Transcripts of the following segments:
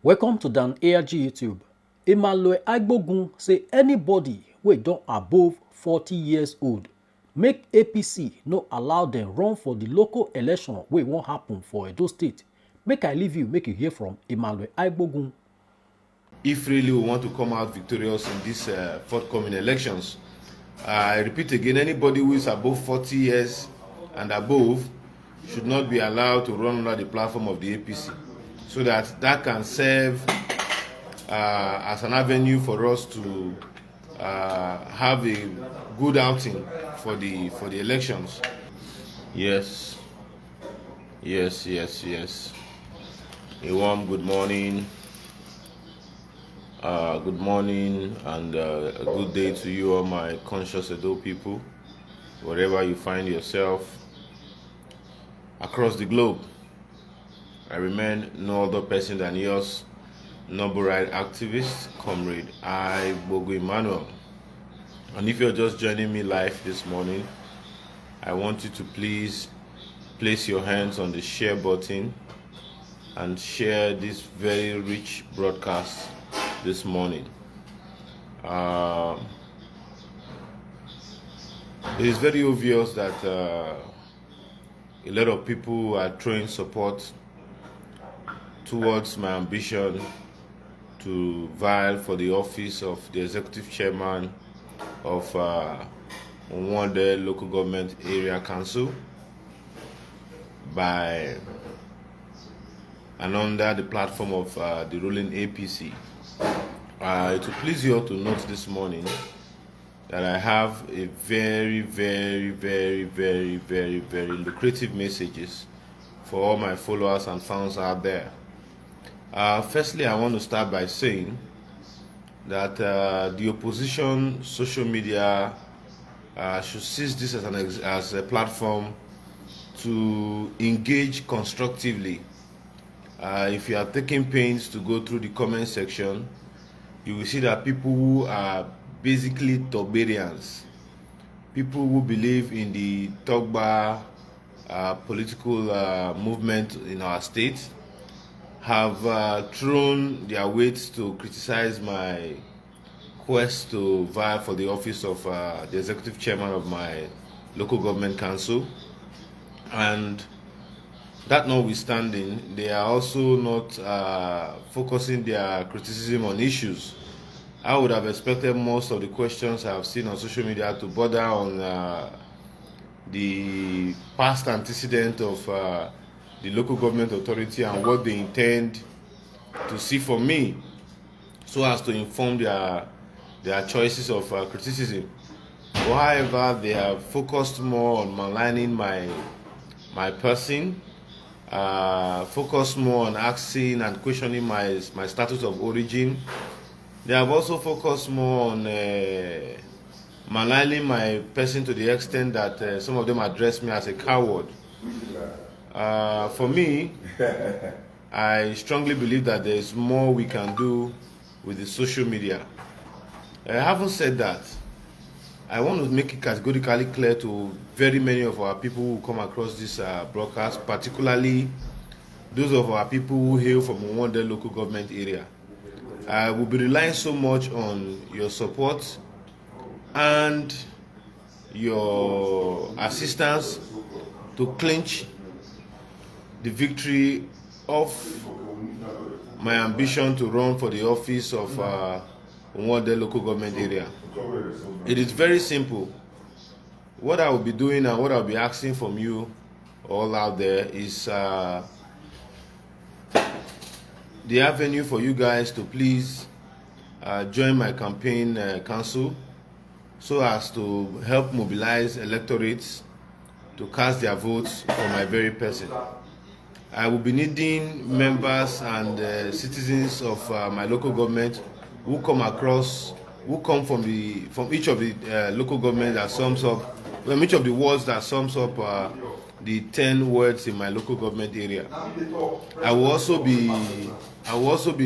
Welcome to Dan ARG YouTube. Emmanuel Agbogun say anybody wey don above 40 years old make APC no allow them run for the local election wey wan happen for Edo State. Make I leave you, make you hear from Emmanuel Agbogun. If really we want to come out victorious in these forthcoming elections, I repeat again, anybody who is above 40 years and above should not be allowed to run under the platform of the APC, so that can serve as an avenue for us to have a good outing for the elections. Yes. A warm good morning. Good morning and a good day to you, all my conscious Edo people, wherever you find yourself across the globe. I remain no other person than yours, noble right activist, comrade Uhunmwode. And if you're just joining me live this morning, I want you to please place your hands on the share button and share this very rich broadcast this morning. It is very obvious that a lot of people are throwing support towards my ambition to vie for the office of the executive chairman of Uhunmwode local government area council by and under the platform of the ruling APC. It will please you all to note this morning that I have a very lucrative messages for all my followers and fans out there. Firstly, I want to start by saying that the opposition social media should seize this as a platform to engage constructively. If you are taking pains to go through the comment section, you will see that people who are basically Togberians, people who believe in the Togba political movement in our state, have thrown their weight to criticize my quest to vie for the office of the executive chairman of my local government council. And that notwithstanding, they are also not focusing their criticism on issues. I would have expected most of the questions I have seen on social media to border on the past antecedent of the local government authority and what they intend to see from me, so as to inform their choices of criticism. However, they have focused more on maligning my person, focused more on asking and questioning my status of origin. They have also focused more on maligning my person to the extent that some of them address me as a coward. For me, I strongly believe that there is more we can do with the social media. Having said that, I want to make it categorically clear to very many of our people who come across this broadcast, particularly those of our people who hail from Uhunmwode local government area. I will be relying so much on your support and your assistance to clinch the victory of my ambition to run for the office of Uhunmwode local government area. It is very simple. What I will be doing and what I'll be asking from you all out there is the avenue for you guys to please join my campaign council, so as to help mobilize electorates to cast their votes for my very person. I will be needing members and citizens of my local government who come from each of the local government that sums up, from each of the wards that sums up the 10 wards in my local government area. I will also be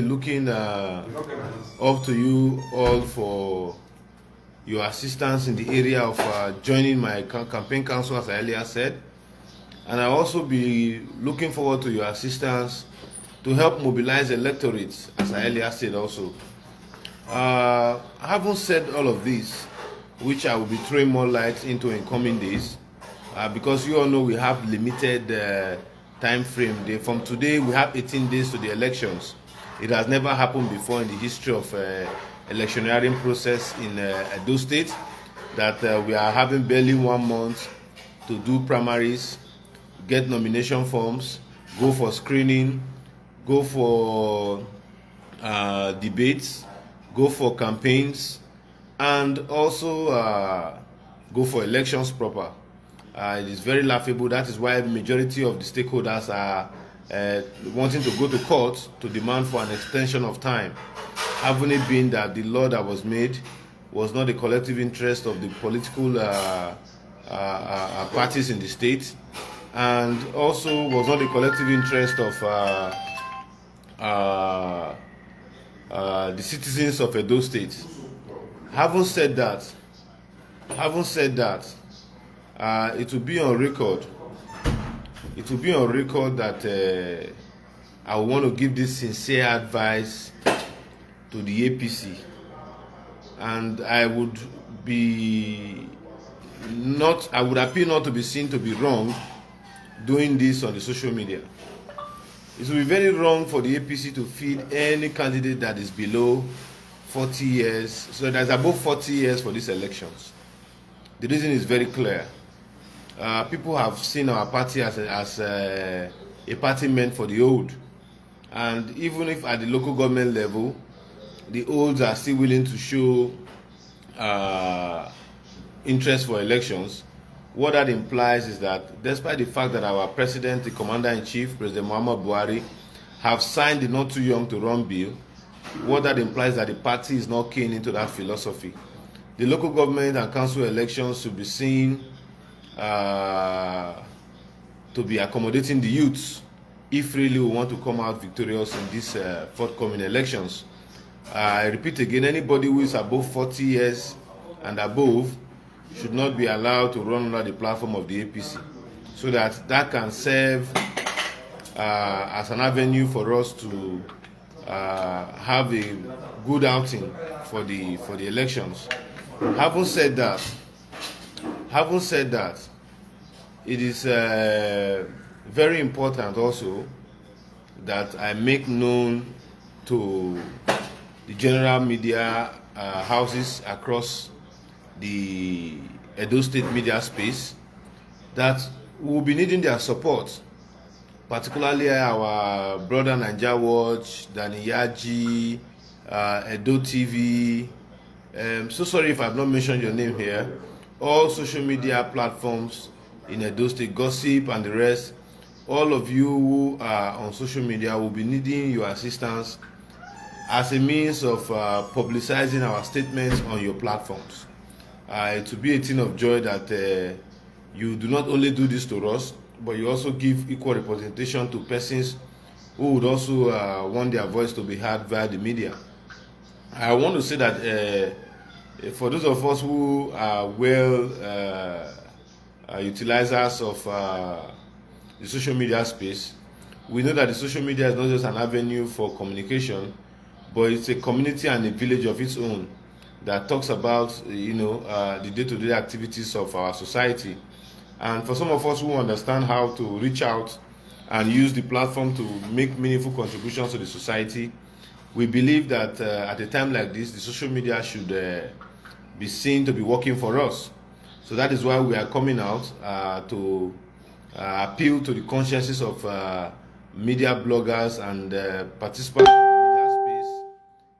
looking up to you all for your assistance in the area of joining my campaign council, as I earlier said. And I'll also be looking forward to your assistance to help mobilize electorates, as I earlier said also. Having said all of this, which I will be throwing more light into in coming days, because you all know we have limited time frame. From today, we have 18 days to the elections. It has never happened before in the history of electioneering process in Edo State that we are having barely 1 month to do primaries, get nomination forms, go for screening, go for debates, go for campaigns, and also go for elections proper. It is very laughable. That is why the majority of the stakeholders are wanting to go to court to demand for an extension of time, having it been that the law that was made was not the collective interest of the political parties in the state, and also was not the collective interest of the citizens of Edo State. Having said that, it will be on record. It will be on record that I want to give this sincere advice to the APC, and I would appeal not to be seen to be wrong doing this on the social media. It will be very wrong for the APC to feed any candidate that is below 40 years. So there's above 40 years for these elections. The reason is very clear. People have seen our party as a party meant for the old. And even if at the local government level, the olds are still willing to show interest for elections, what that implies is that despite the fact that our president, the commander-in-chief, President Muhammad Buhari, have signed the Not Too Young to Run bill, what that implies that the party is not keen into that philosophy. The local government and council elections should be seen to be accommodating the youths if really we want to come out victorious in these forthcoming elections. I repeat again, anybody who is above 40 years and above should not be allowed to run under the platform of the APC, so that can serve as an avenue for us to have a good outing for the elections. Having said that, it is very important also that I make known to the general media houses across the Edo State media space that we will be needing their support, particularly our brother Naija Watch, Danny Yaji, Edo TV. So sorry if I've not mentioned your name here. All social media platforms in Edo State, Gossip and the rest, all of you who are on social media will be needing your assistance as a means of publicizing our statements on your platforms. It will be a thing of joy that you do not only do this to us, but you also give equal representation to persons who would also want their voice to be heard via the media. I want to say that for those of us who are well utilizers of the social media space, we know that the social media is not just an avenue for communication, but it's a community and a village of its own that talks about the day-to-day activities of our society. And for some of us who understand how to reach out and use the platform to make meaningful contributions to the society, we believe that at a time like this, the social media should be seen to be working for us. So that is why we are coming out to appeal to the consciences of media bloggers and participants in the media space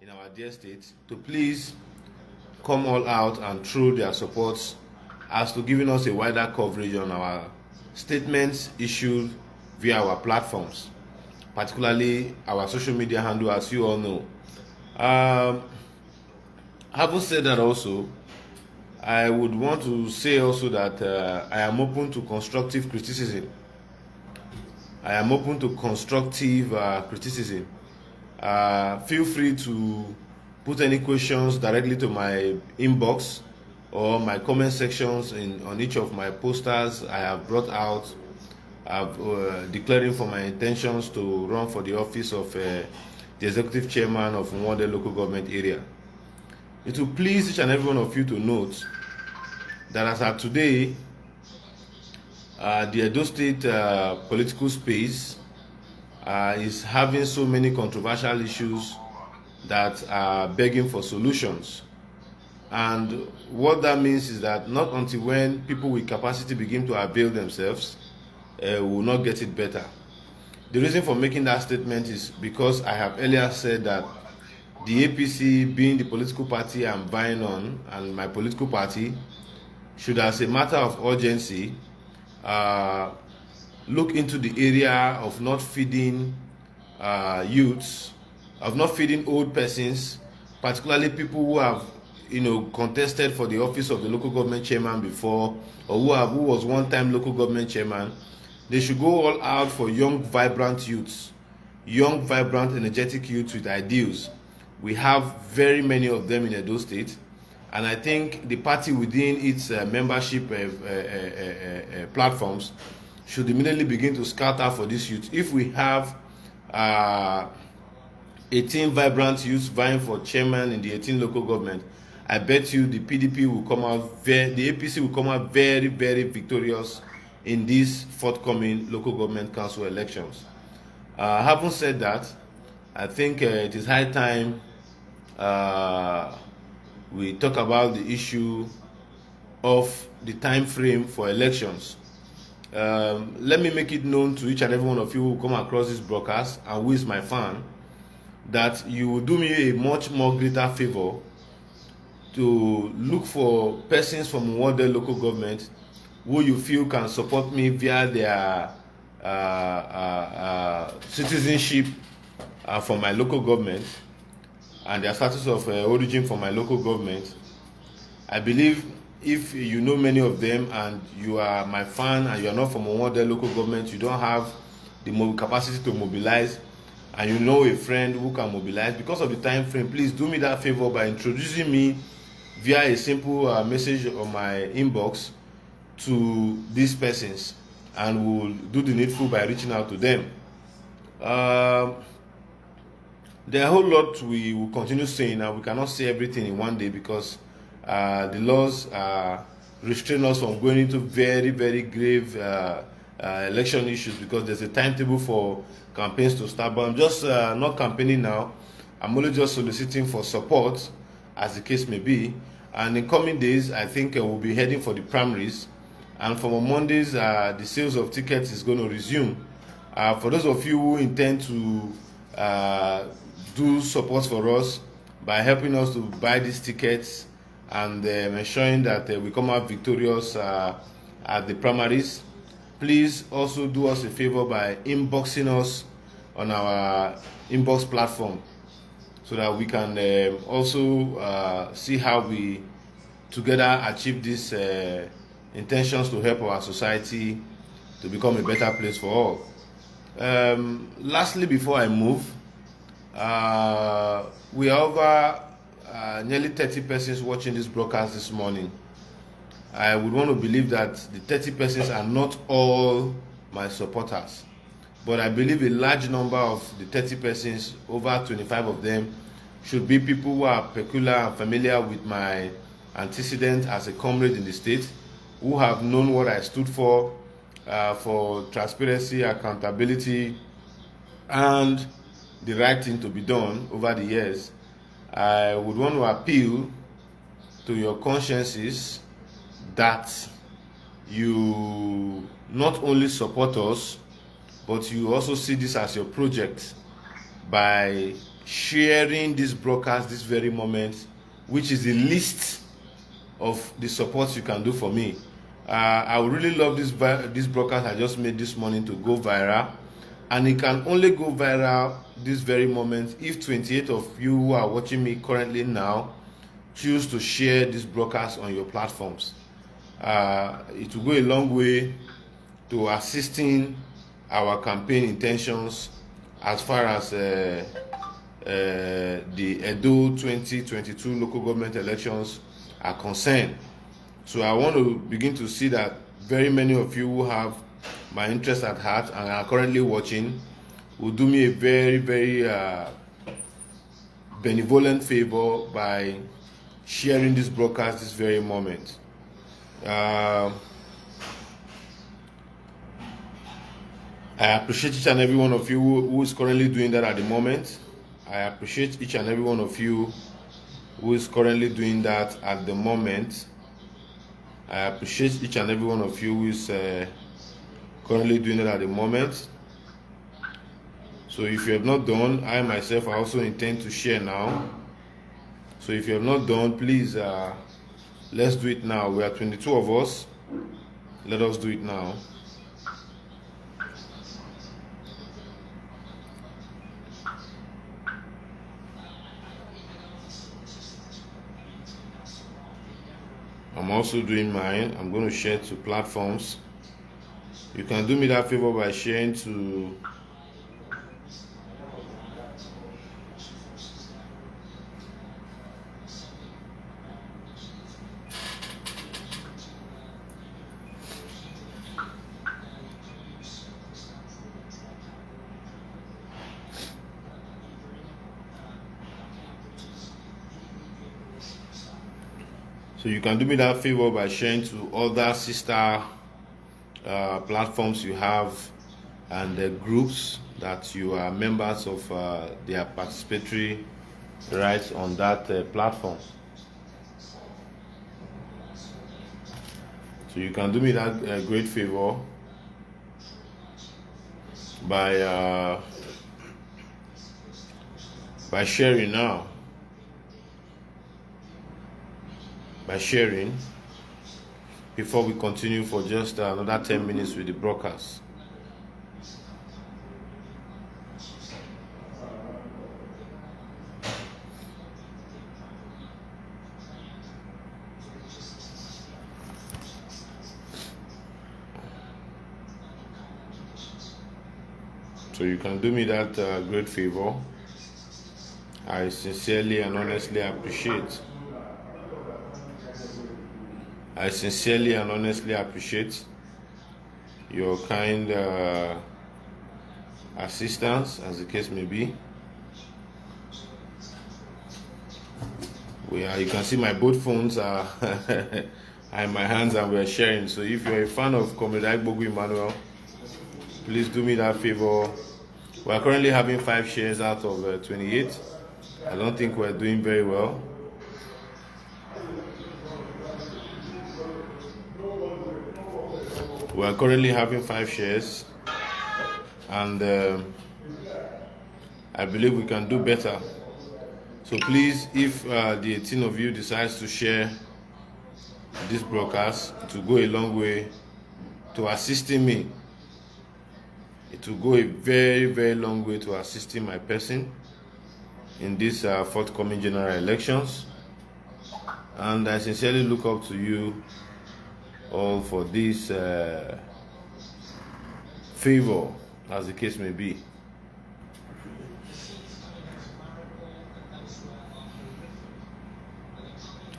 in our dear state to please come all out and throw their supports as to giving us a wider coverage on our statements issued via our platforms, particularly our social media handle, as you all know. Having said that also, I would want to say also that I am open to constructive criticism. Feel free to put any questions directly to my inbox or my comment sections on each of my posters I have brought out I've declaring for my intentions to run for the office of the executive chairman of Uhunmwode local government area. It will please each and every one of you to note that as of today, the Edo State political space is having so many controversial issues that are begging for solutions. And what that means is that not until when people with capacity begin to avail themselves, we will not get it better. The reason for making that statement is because I have earlier said that the APC, being the political party I'm vying on, and my political party, should, as a matter of urgency, look into the area of not feeding youths, of not feeding old persons, particularly people who have, contested for the office of the local government chairman before, or who was one-time local government chairman. They should go all out for young, vibrant youths, young, vibrant, energetic youths with ideals. We have very many of them in Edo State, and I think the party within its membership platforms should immediately begin to scout out for these youths. If we have 18 vibrant youths vying for chairman in the 18 local government, I bet you the PDP will come out, the APC will come out very, very victorious in these forthcoming local government council elections. Having said that, I think it is high time we talk about the issue of the time frame for elections. Let me make it known to each and every one of you who come across this broadcast and who is my fan, that you will do me a much more greater favor to look for persons from Uhunmwode local government who you feel can support me via their citizenship from my local government and their status of origin from my local government. I believe if you know many of them and you are my fan and you are not from Uhunmwode local government, you don't have the capacity to mobilize, and you know a friend who can mobilize because of the time frame, please do me that favor by introducing me via a simple message on my inbox to these persons, and we'll do the needful by reaching out to them. There are a whole lot we will continue saying, and we cannot say everything in one day because the laws restrain us from going into very, very grave election issues, because there's a timetable for campaigns to start. But I'm just not campaigning now. I'm only just soliciting for support, as the case may be. And in coming days, I think we'll be heading for the primaries. And from on Mondays, the sales of tickets is going to resume. For those of you who intend to do support for us by helping us to buy these tickets and ensuring that we come out victorious at the primaries, please also do us a favor by inboxing us on our inbox platform, so that we can also see how we together achieve these intentions to help our society to become a better place for all. Lastly, before I move, we are over nearly 30 persons watching this broadcast this morning. I would want to believe that the 30 persons are not all my supporters, but I believe a large number of the 30 persons, over 25 of them, should be people who are peculiar and familiar with my antecedent as a comrade in the state, who have known what I stood for transparency, accountability, and the right thing to be done over the years. I would want to appeal to your consciences that you not only support us, but you also see this as your project by sharing this broadcast this very moment, which is the least of the support you can do for me. I would really love this broadcast I just made this morning to go viral, and it can only go viral this very moment if 28 of you who are watching me currently now choose to share this broadcast on your platforms. It will go a long way to assisting our campaign intentions as far as the Edo 2022 local government elections are concerned. So I want to begin to see that very many of you who have my interest at heart and are currently watching will do me a very, very benevolent favor by sharing this broadcast this very moment. I appreciate each and every one of you who is currently doing that at the moment. I appreciate each and every one of you who is currently doing that at the moment. I appreciate each and every one of you who is currently doing it at the moment. So if you have not done, I myself I also intend to share now. So if you have not done, please let's do it now. We are 22 of us. Let us do it now. I'm also doing mine. I'm going to share to platforms. You can do me that favor by sharing to other sister platforms you have and the groups that you are members of their participatory rights on that platform. So you can do me that great favor by sharing now. By sharing before we continue for just another 10 minutes with the broadcast. So you can do me that great favor. I sincerely and honestly appreciate. I sincerely and honestly appreciate your kind assistance, as the case may be. You can see my both phones are in my hands and we're sharing. So if you're a fan of Comrade Agbogu Emmanuel, please do me that favor. We're currently having 5 shares out of 28. I don't think we're doing very well. We're currently having 5 shares, and I believe we can do better. So please, if the 18 of you decides to share this broadcast, it will go a long way to assisting me. It will go a very, very long way to assisting my person in these forthcoming general elections. And I sincerely look up to you all for this favor, as the case may be.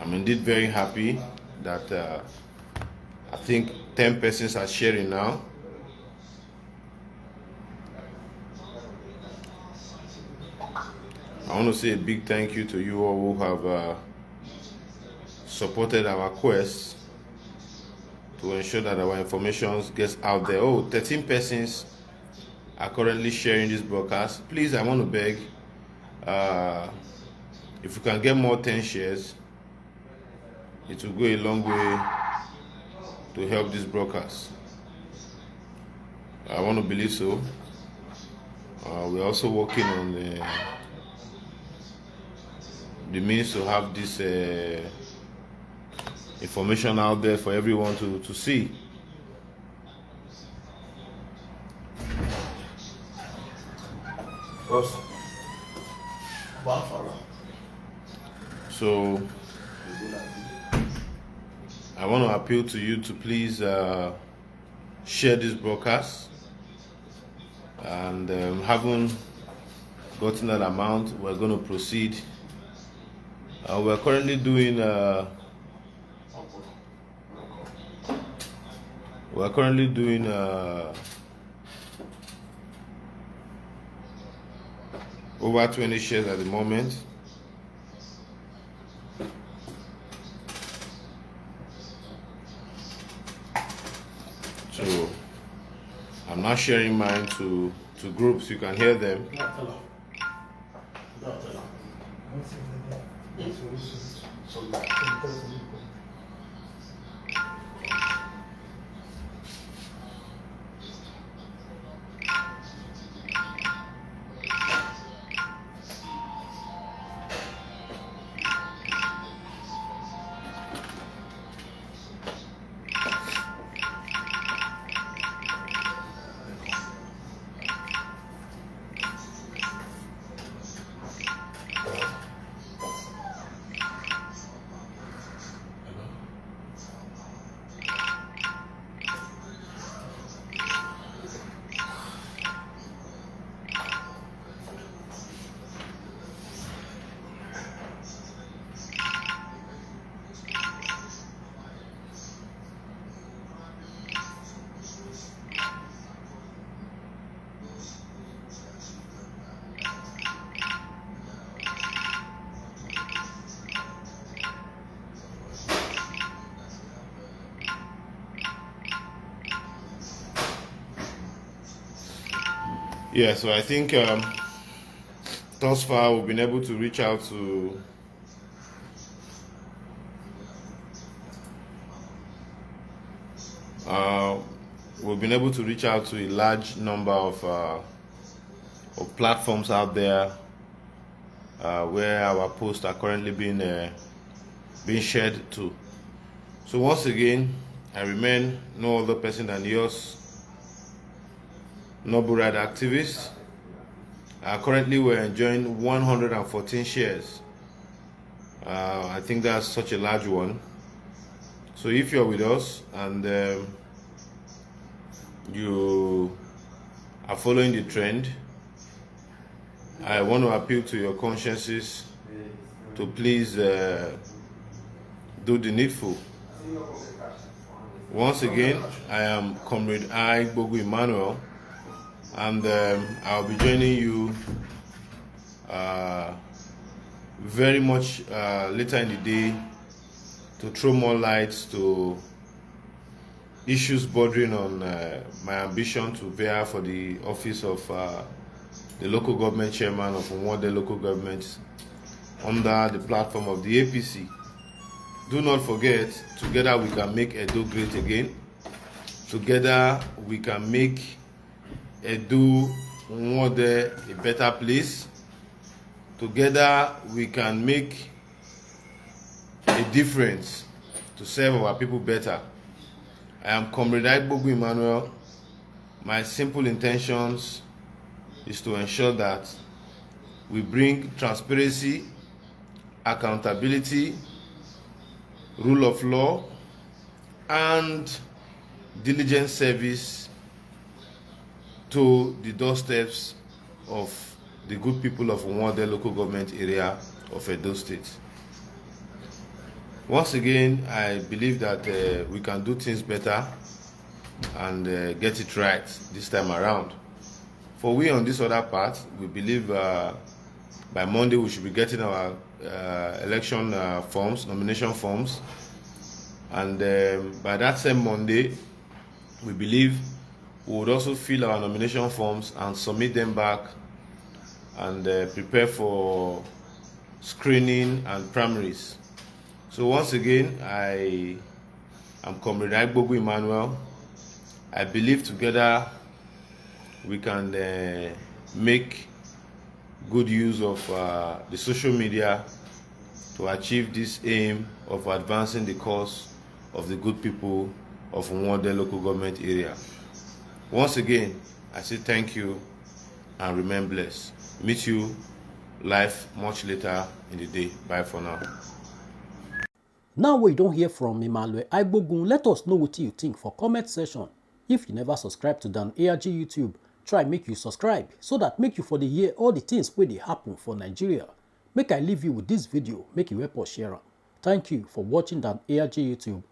I'm indeed very happy that I think 10 persons are sharing now. I want to say a big thank you to you all who have supported our quest to ensure that our information gets out there. 13 persons are currently sharing this broadcast. Please, I want to beg, if you can get more 10 shares, it will go a long way to help this broadcast. I want to believe so. We're also working on the means to have this information out there for everyone to see. So I want to appeal to you to please share this broadcast, and haven't gotten that amount, we're going to proceed. We're currently doing We're currently doing over 20 shares at the moment. So I'm not sharing mine to groups. You can hear them. Yeah, so I think thus far we've been able to reach out to a large number of platforms out there where our posts are currently being shared to. So once again, I remain no other person than yours, Noble Ride activist. Currently, we're enjoying 114 shares. I think that's such a large one. So if you're with us and you are following the trend, I want to appeal to your consciences to please do the needful. Once again, I am Comrade Uhunmwode, and I'll be joining you very much later in the day to throw more lights to issues bordering on my ambition to vie for the office of the local government chairman of Uhunmwode local government under the platform of the APC. Do not forget, together we can make Edo great again. Together we can make Edo Uhunmwode a better place. Together we can make a difference to serve our people better. I am Comrade Uhunmwode. My simple intentions is to ensure that we bring transparency, accountability, rule of law, and diligent service to the doorsteps of the good people of Uhunmwode local government area of Edo State. Once again, I believe that we can do things better and get it right this time around. For we on this other part, we believe by Monday we should be getting our election forms, nomination forms, and by that same Monday, we believe we would also fill our nomination forms and submit them back and prepare for screening and primaries. So once again, I am Comrade Uhunmwode. I believe together we can make good use of the social media to achieve this aim of advancing the cause of the good people of Uhunmwode local government area. Once again, I say thank you and remain blessed. Meet you live much later in the day. Bye for now. Now we don't hear from Uhunmwode, let us know what you think for comment section. If you never subscribe to Dan ARG YouTube, try make you subscribe so that make you for the hear all the things where they happen for Nigeria. Make I leave you with this video, make you help us share. Thank you for watching Dan ARG YouTube.